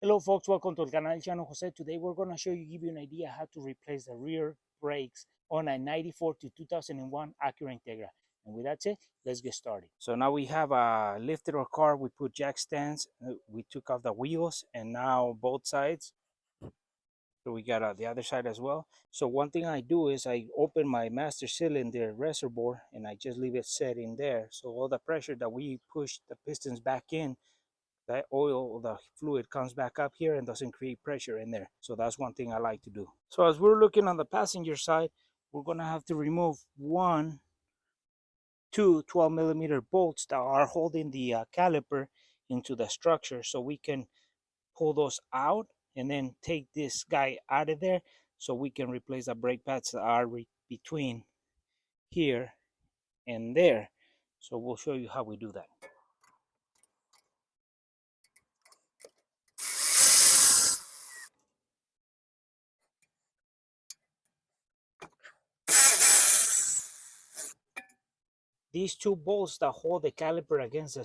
Hello folks, welcome to the canal channel Jose. Today we're going to give you an idea how to replace the rear brakes on a 94 to 2001 Acura Integra. And with that said, let's get started. So now we have lifted our car, we put jack stands, we took off the wheels, and now both sides. So we got the other side as well. So one thing I do is I open my master cylinder reservoir and I just leave it set in there. So all the pressure that we push the pistons back in, that oil, the fluid comes back up here and doesn't create pressure in there. So that's one thing I like to do. So as we're looking on the passenger side, we're gonna have to remove two 12mm bolts that are holding the caliper into the structure, so we can pull those out and then take this guy out of there so we can replace the brake pads that are between here and there. So we'll show you how we do that. These two bolts that hold the caliper against the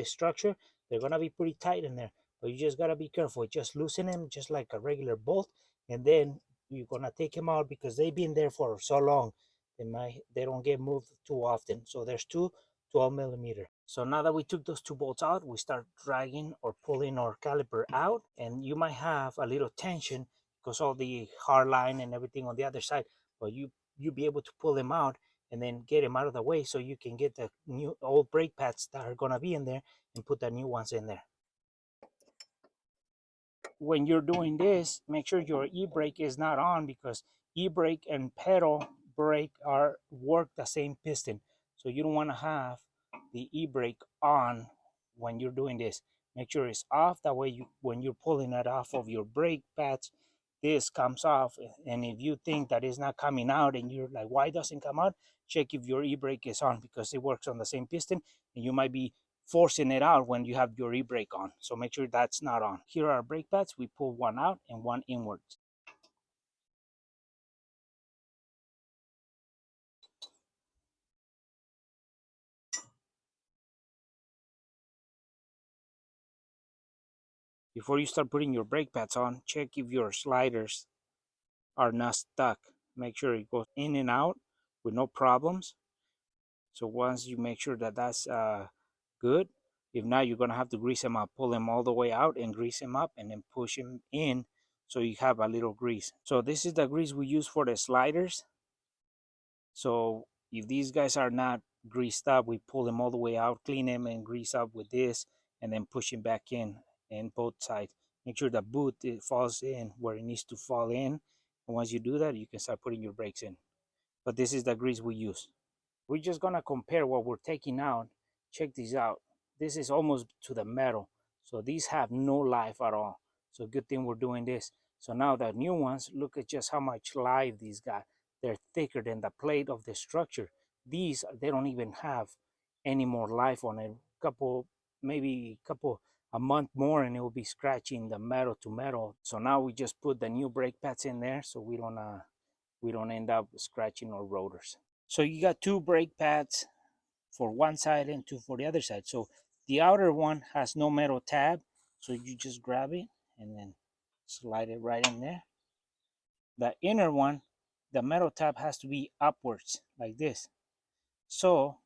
structure, they're gonna be pretty tight in there, but you just gotta be careful. Just loosen them just like a regular bolt, and then you're gonna take them out because they've been there for so long. They don't get moved too often. So there's two 12mm. So now that we took those two bolts out, we start dragging or pulling our caliper out, and you might have a little tension because all the hard line and everything on the other side, but you'll be able to pull them out and then get them out of the way so you can get the new old brake pads that are gonna be in there and put the new ones in there. When you're doing this, make sure your e-brake is not on, because e-brake and pedal brake work the same piston. So you don't want to have the e-brake on when you're doing this. Make sure it's off. That way, when you're pulling it off of your brake pads, this comes off. And if you think that it's not coming out and you're like, why doesn't it come out? Check if your e-brake is on, because it works on the same piston, and you might be forcing it out when you have your e-brake on. So make sure that's not on. Here are our brake pads. We pull one out and one inwards. Before you start putting your brake pads on, check if your sliders are not stuck. Make sure it goes in and out with no problems. So once you make sure that that's good, if not, you're gonna have to grease them up. Pull them all the way out and grease them up, and then push them in so you have a little grease. So this is the grease we use for the sliders. So if these guys are not greased up, we pull them all the way out, clean them, and grease up with this, and then push them back in both sides. Make sure the boot falls in where it needs to fall in. And once you do that, you can start putting your brakes in. But this is the grease we use. We're just gonna compare what we're taking out. Check these out. This is almost to the metal. So these have no life at all. So good thing we're doing this. So now the new ones, look at just how much life these got. They're thicker than the plate of the structure. These, they don't even have any more life on it. Maybe a month more, and it will be scratching the metal to metal. So now we just put the new brake pads in there so we don't end up scratching our rotors. So you got two brake pads for one side and two for the other side. So the outer one has no metal tab, so you just grab it and then slide it right in there. The inner one, the metal tab has to be upwards like this. So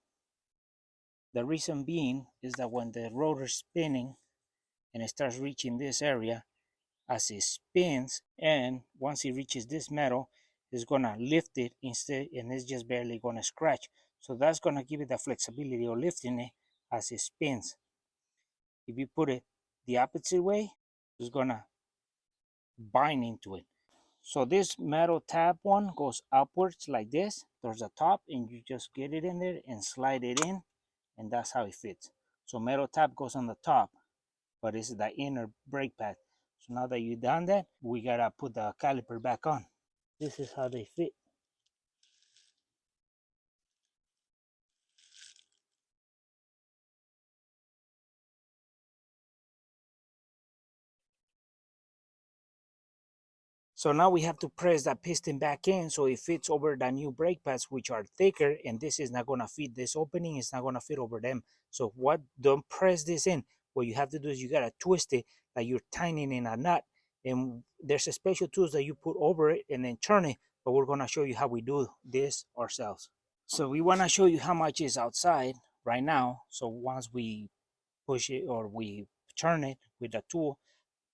the reason being is that when the rotor's spinning and it starts reaching this area, as it spins, and once it reaches this metal, it's gonna lift it instead, and it's just barely gonna scratch. So that's gonna give it the flexibility of lifting it as it spins. If you put it the opposite way, it's gonna bind into it. So this metal tab one goes upwards like this towards the top, and you just get it in there and slide it in, and that's how it fits. So metal tab goes on the top, but it's the inner brake pad. So now that you've done that, we gotta put the caliper back on. This is how they fit. So now we have to press that piston back in so it fits over the new brake pads, which are thicker, and this is not gonna fit this opening, it's not gonna fit over them. So don't press this in. what you have to do is you gotta twist it like you're tightening in a nut. And there's a special tools that you put over it and then turn it. But we're gonna show you how we do this ourselves. So we wanna show you how much is outside right now. So once we push it or we turn it with the tool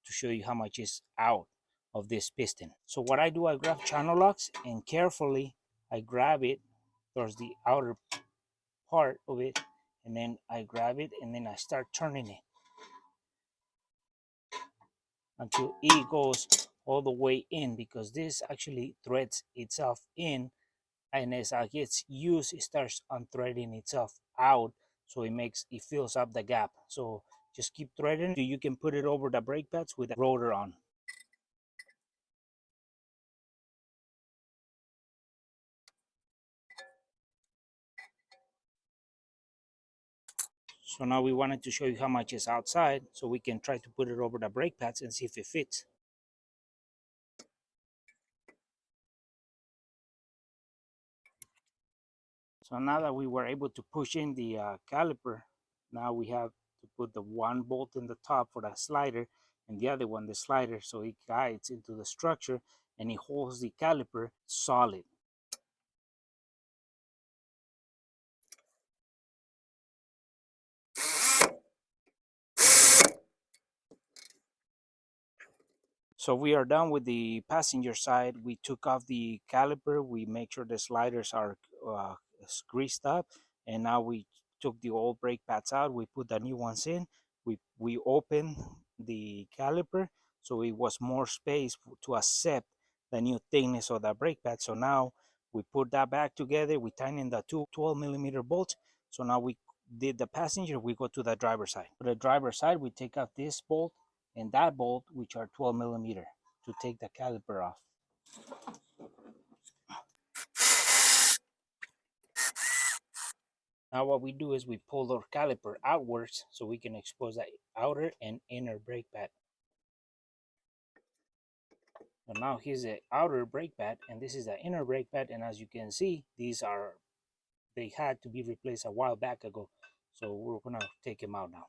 to show you how much is out of this piston. So what I do, I grab channel locks and carefully I grab it towards the outer part of it, and then I grab it and then I start turning it until it goes all the way in, because this actually threads itself in, and as it gets used it starts unthreading itself out, so it fills up the gap. So just keep threading. You can put it over the brake pads with the rotor on. So now we wanted to show you how much is outside so we can try to put it over the brake pads and see if it fits. So now that we were able to push in the caliper, now we have to put the one bolt in the top for the slider and the other one the slider, so it guides into the structure and it holds the caliper solid. So we are done with the passenger side. We took off the caliper. We make sure the sliders are uh, greased up. And now we took the old brake pads out. We put the new ones in. We opened the caliper so it was more space to accept the new thickness of the brake pad. So now we put that back together. We tighten the two 12mm bolts. So now we did the passenger. We go to the driver's side. For the driver's side, we take out this bolt and that bolt, which are 12mm, to take the caliper off. Now what we do is we pull our caliper outwards so we can expose the outer and inner brake pad. And now here's the outer brake pad and this is the inner brake pad, and as you can see, they had to be replaced a while back ago. So we're gonna take them out now.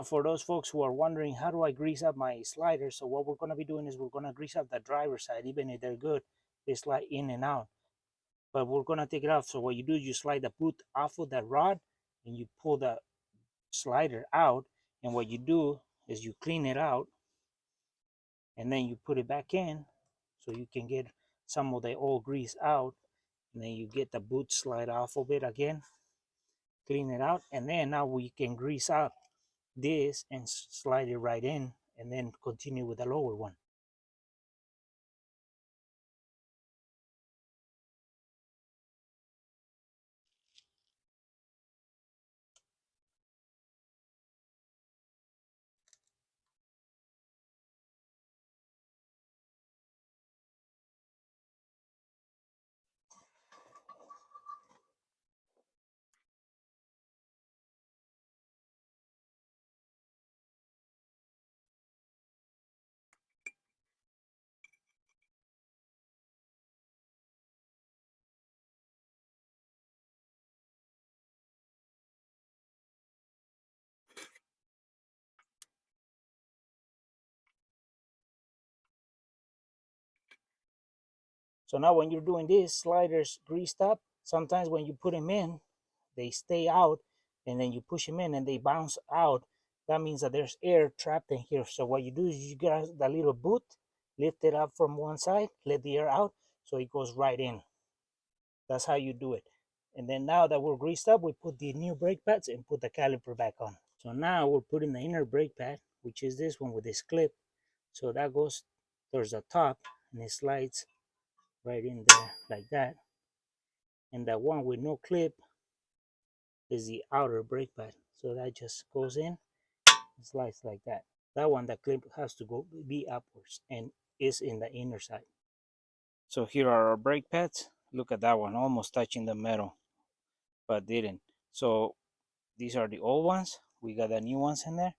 For those folks who are wondering, how do I grease up my sliders? So what we're going to be doing is we're going to grease up the driver's side. Even if they're good, they slide in and out. But we're going to take it off. So what you do is you slide the boot off of that rod and you pull the slider out. And what you do is you clean it out and then you put it back in so you can get some of the old grease out. And then you get the boot slide off of it again, clean it out, and then now we can grease out this and slide it right in and then continue with the lower one. So now when you're doing this, sliders greased up, sometimes when you put them in, they stay out, and then you push them in and they bounce out. That means that there's air trapped in here. So what you do is you get the little boot, lift it up from one side, let the air out, so it goes right in. That's how you do it. And then now that we're greased up, we put the new brake pads and put the caliper back on. So now we're putting the inner brake pad, which is this one with this clip. So that goes towards the top and it slides right in there like that. And the one with no clip is the outer brake pad. So that just goes in and slides like that. That one, the clip has to go be upwards and is in the inner side. So here are our brake pads. Look at that one, almost touching the metal, but didn't. So these are the old ones. We got the new ones in there.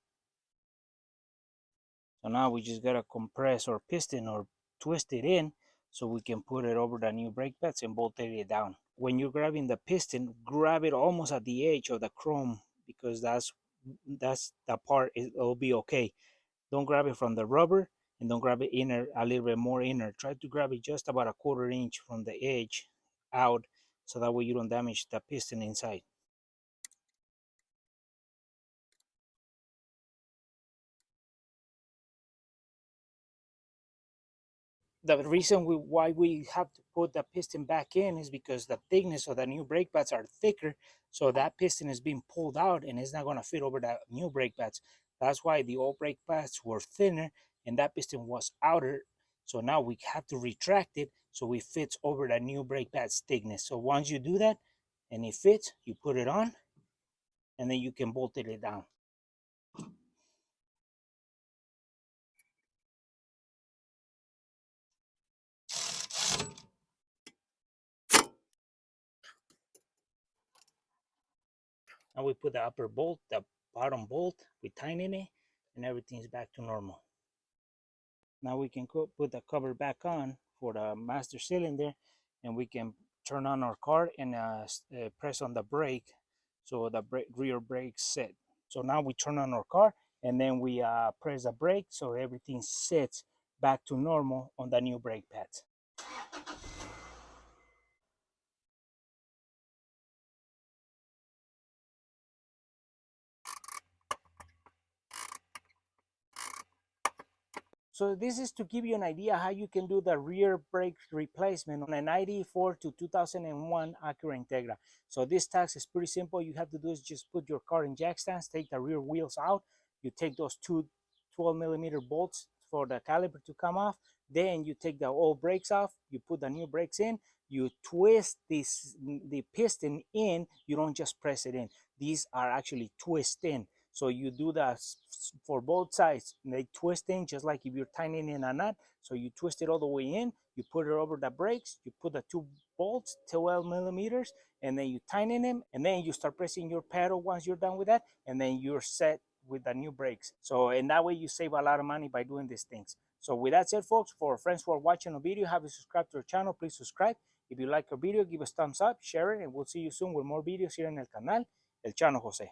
So now we just gotta compress or piston or twist it in so we can put it over the new brake pads and bolt it down. when you're grabbing the piston, grab it almost at the edge of the chrome, because that's the part, it'll be okay. Don't grab it from the rubber, and don't grab it inner, a little bit more inner. Try to grab it just about a 1/4 inch from the edge out, so that way you don't damage the piston inside. The reason why we have to put the piston back in is because the thickness of the new brake pads are thicker, so that piston is being pulled out and it's not going to fit over the new brake pads. That's why the old brake pads were thinner and that piston was outer. So now we have to retract it so it fits over the new brake pads thickness. So once you do that and it fits, you put it on and then you can bolt it down. Now we put the upper bolt, the bottom bolt, we tighten it, and everything's back to normal. Now we can put the cover back on for the master cylinder, and we can turn on our car and press on the brake, so the rear brake set. So now we turn on our car and then we press the brake so everything sits back to normal on the new brake pads. So this is to give you an idea how you can do the rear brake replacement on a 94 to 2001 Acura Integra. So this task is pretty simple. You have to do is just put your car in jack stands, take the rear wheels out. You take those two 12mm bolts for the caliper to come off. Then you take the old brakes off, you put the new brakes in, you twist the piston in, you don't just press it in. These are actually twist in. So you do that for both sides. They twist in just like if you're tightening in a nut. So you twist it all the way in, you put it over the brakes, you put the two bolts, 12mm, and then you tighten them, and then you start pressing your pedal once you're done with that, and then you're set with the new brakes. So in that way you save a lot of money by doing these things. So with that said, folks, for friends who are watching the video, have you subscribed to our channel, please subscribe. If you like our video, give us thumbs up, share it, and we'll see you soon with more videos here in el canal, El Chano Jose.